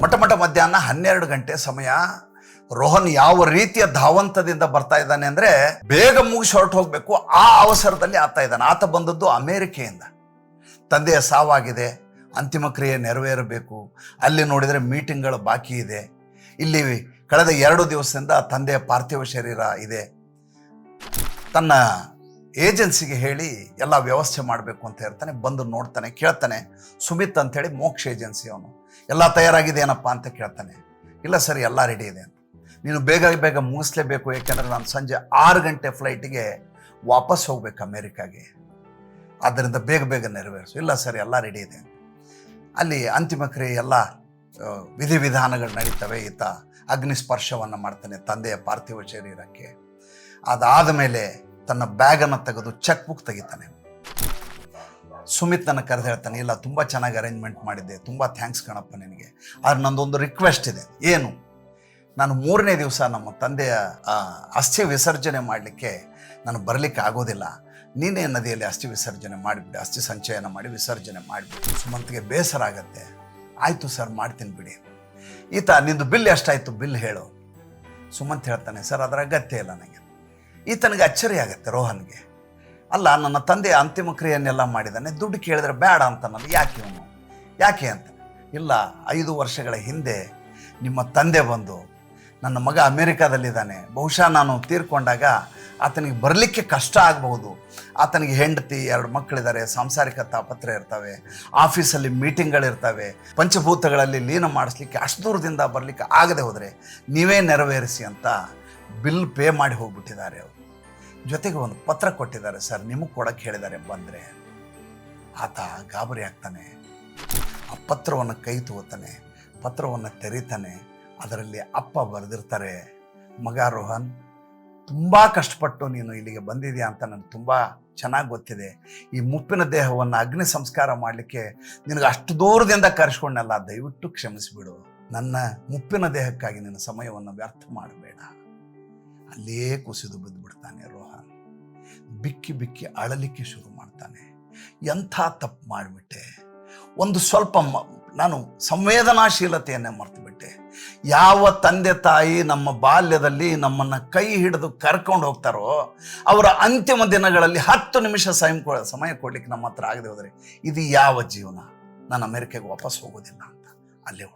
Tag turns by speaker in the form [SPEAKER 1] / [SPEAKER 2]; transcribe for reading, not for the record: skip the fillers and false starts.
[SPEAKER 1] ಮಧ್ಯಾಹ್ನ 12 ಗಂಟೆ ಸಮಯ. ರೋಹನ್ ಯಾವ ರೀತಿಯ ಧಾವಂತದಿಂದ ಬರ್ತಾ ಇದ್ದಾನೆ ಅಂದರೆ ಬೇಗ ಮುಗಿಸಿ ಹೊರಟು ಹೋಗಬೇಕು. ಆ ಅವಸರದಲ್ಲಿ ಆತ ಬಂದದ್ದು ಅಮೇರಿಕೆಯಿಂದ. ತಂದೆಯ ಸಾವಾಗಿದೆ, ಅಂತಿಮ ಕ್ರಿಯೆ ನೆರವೇರಬೇಕು. ಅಲ್ಲಿ ನೋಡಿದರೆ ಮೀಟಿಂಗ್ಗಳು ಬಾಕಿ ಇದೆ. ಇಲ್ಲಿ ಕಳೆದ 2 ದಿವಸದಿಂದ ತಂದೆಯ ಪಾರ್ಥಿವ ಶರೀರ ಇದೆ. ತನ್ನ ಏಜೆನ್ಸಿಗೆ ಹೇಳಿ ಎಲ್ಲ ವ್ಯವಸ್ಥೆ ಮಾಡಬೇಕು ಅಂತ ಹೇಳ್ತಾನೆ. ಬಂದು ನೋಡ್ತಾನೆ, ಕೇಳ್ತಾನೆ. ಸುಮಿತ್ ಅಂತೇಳಿ ಮೋಕ್ಷ ಏಜೆನ್ಸಿ ಅವನು. ಎಲ್ಲ ತಯಾರಾಗಿದೆ ಏನಪ್ಪ ಅಂತ ಕೇಳ್ತಾನೆ. ಇಲ್ಲ ಸರ್, ಎಲ್ಲ ರೆಡಿ ಇದೆ ಅಂತ. ನೀನು ಬೇಗ ಮುಗಿಸ್ಲೇಬೇಕು, ಏಕೆಂದರೆ ನಾನು ಸಂಜೆ 6 ಗಂಟೆ ಫ್ಲೈಟಿಗೆ ವಾಪಸ್ ಹೋಗ್ಬೇಕು ಅಮೇರಿಕಾಗೆ. ಆದ್ದರಿಂದ ಬೇಗ ನೆರವೇರಿಸು. ಇಲ್ಲ ಸರ್, ಎಲ್ಲ ರೆಡಿ ಇದೆ. ಅಲ್ಲಿ ಅಂತಿಮ ಕ್ರಿಯೆ ಎಲ್ಲ ವಿಧಿವಿಧಾನಗಳು ನಡೀತವೆ. ಈತ ಅಗ್ನಿ ಸ್ಪರ್ಶವನ್ನು ಮಾಡ್ತಾನೆ ತಂದೆಯ ಪಾರ್ಥಿವ ಶರೀರಕ್ಕೆ. ಅದಾದ ಮೇಲೆ ತನ್ನ ಬ್ಯಾಗನ್ನು ತೆಗೆದು ಚೆಕ್ ಬುಕ್ ತೆಗಿತಾನೆ. ಸುಮಿತ್ ನನ್ನ ಕರೆದು ಹೇಳ್ತಾನೆ, ಇಲ್ಲ ತುಂಬ ಚೆನ್ನಾಗಿ ಅರೇಂಜ್ಮೆಂಟ್ ಮಾಡಿದ್ದೆ, ತುಂಬ ಥ್ಯಾಂಕ್ಸ್ ಕಣಪ್ಪ ನಿನಗೆ. ಆದ್ರೆ ನಂದೊಂದು ರಿಕ್ವೆಸ್ಟ್ ಇದೆ. ಏನು? ನಾನು 3ನೇ ದಿವಸ ನಮ್ಮ ತಂದೆಯ ಅಸ್ಥಿ ವಿಸರ್ಜನೆ ಮಾಡಲಿಕ್ಕೆ ನಾನು ಬರಲಿಕ್ಕೆ ಆಗೋದಿಲ್ಲ. ನೀನೇ ನದಿಯಲ್ಲಿ ಅಸ್ಥಿ ವಿಸರ್ಜನೆ ಮಾಡಿಬಿಡಿ, ಅಸ್ಥಿ ಸಂಚಯನ ಮಾಡಿ ವಿಸರ್ಜನೆ ಮಾಡಿಬಿಡಿ. ಸುಮಂತ್ಗೆ ಬೇಸರ ಆಗತ್ತೆ. ಆಯಿತು ಸರ್, ಮಾಡ್ತೀನಿ ಬಿಡಿ. ಈತ ನಿಂದು ಬಿಲ್ ಎಷ್ಟಾಯಿತು ಬಿಲ್ ಹೇಳು. ಸುಮಂತ್ ಹೇಳ್ತಾನೆ, ಸರ್ ಅದರ ಅಗತ್ಯ ಇಲ್ಲ ನನಗೆ. ಈತನಿಗೆ ಅಚ್ಚರಿ ಆಗುತ್ತೆ ರೋಹನ್ಗೆ. ಅಲ್ಲ, ನನ್ನ ತಂದೆಯ ಅಂತಿಮ ಕ್ರಿಯೆಯನ್ನೆಲ್ಲ ಮಾಡಿದ್ದಾನೆ, ದುಡ್ಡು ಕೇಳಿದ್ರೆ ಬೇಡ ಅಂತ ನಾನು. ಯಾಕೆ ಅಂತ. ಇಲ್ಲ, 5 ವರ್ಷಗಳ ಹಿಂದೆ ನಿಮ್ಮ ತಂದೆ ಬಂದು ನನ್ನ ಮಗ ಅಮೇರಿಕಾದಲ್ಲಿದ್ದಾನೆ, ಬಹುಶಃ ನಾನು ತೀರ್ಕೊಂಡಾಗ ಆತನಿಗೆ ಬರಲಿಕ್ಕೆ ಕಷ್ಟ ಆಗಬಹುದು. ಆತನಿಗೆ ಹೆಂಡತಿ, 2 ಮಕ್ಕಳಿದ್ದಾರೆ, ಸಾಂಸಾರಿಕ ತಾಪತ್ರೆ ಇರ್ತವೆ, ಆಫೀಸಲ್ಲಿ ಮೀಟಿಂಗ್ಗಳಿರ್ತವೆ, ಪಂಚಭೂತಗಳಲ್ಲಿ ಲೀನ ಮಾಡಿಸ್ಲಿಕ್ಕೆ ಅಷ್ಟು ದೂರದಿಂದ ಬರಲಿಕ್ಕೆ ಆಗದೆ ಹೋದರೆ ನೀವೇ ನೆರವೇರಿಸಿ ಅಂತ ಬಿಲ್ ಪೇ ಮಾಡಿ ಹೋಗ್ಬಿಟ್ಟಿದ್ದಾರೆ ಅವರು. ಜೊತೆಗೆ ಒಂದು ಪತ್ರ ಕೊಟ್ಟಿದ್ದಾರೆ, ಸರ್ ನಿಮಗೆ ಕೊಡೋಕ್ಕೆ ಹೇಳಿದ್ದಾರೆ ಬಂದರೆ. ಆತ ಗಾಬರಿ ಆಗ್ತಾನೆ. ಆ ಪತ್ರವನ್ನು ಕೈ ತಗೋತಾನೆ, ಪತ್ರವನ್ನು ತೆರೀತಾನೆ. ಅದರಲ್ಲಿ ಅಪ್ಪ ಬರೆದಿರ್ತಾರೆ, ಮಗ ರೋಹನ್, ತುಂಬ ಕಷ್ಟಪಟ್ಟು ನೀನು ಇಲ್ಲಿಗೆ ಬಂದಿದೆಯಾ ಅಂತ ನನಗೆ ತುಂಬ ಚೆನ್ನಾಗಿ ಗೊತ್ತಿದೆ. ಈ ಮುಪ್ಪಿನ ದೇಹವನ್ನು ಅಗ್ನಿ ಸಂಸ್ಕಾರ ಮಾಡಲಿಕ್ಕೆ ನಿನಗೆ ಅಷ್ಟು ದೂರದಿಂದ ಕರೆಸ್ಕೊಂಡಲ್ಲ, ದಯವಿಟ್ಟು ಕ್ಷಮಿಸಿಬಿಡು. ನನ್ನ ಮುಪ್ಪಿನ ದೇಹಕ್ಕಾಗಿ ನಿನ್ನ ಸಮಯವನ್ನು ವ್ಯರ್ಥ ಮಾಡಬೇಡ. ಅಲ್ಲೇ ಕುಸಿದು ಬಿದ್ದುಬಿಡ್ತಾನೆ ರೋಹನ್. ಬಿಕ್ಕಿ ಅಳಲಿಕ್ಕೆ ಶುರು ಮಾಡ್ತಾನೆ. ಎಂಥ ತಪ್ಪು ಮಾಡಿಬಿಟ್ಟೆ. ಒಂದು ಸ್ವಲ್ಪ ನಾನು ಸಂವೇದನಾಶೀಲತೆಯನ್ನೇ ಮರೆತುಬಿಟ್ಟೆ. ಯಾವ ತಂದೆ ತಾಯಿ ನಮ್ಮ ಬಾಲ್ಯದಲ್ಲಿ ನಮ್ಮನ್ನು ಕೈ ಹಿಡಿದು ಕರ್ಕೊಂಡು ಹೋಗ್ತಾರೋ ಅವರ ಅಂತಿಮ ದಿನಗಳಲ್ಲಿ 10 ನಿಮಿಷ ಸಮಯ ಕೊಡ್ಲಿಕ್ಕೆ ನಮ್ಮ ಹತ್ರ ಆಗದೆ ಹೋದರೆ ಇದು ಯಾವ ಜೀವನ? ನಾನು ಅಮೇರಿಕೆಗೆ ವಾಪಸ್ ಹೋಗೋದಿಲ್ಲ ಅಂತ ಅಲ್ಲೇ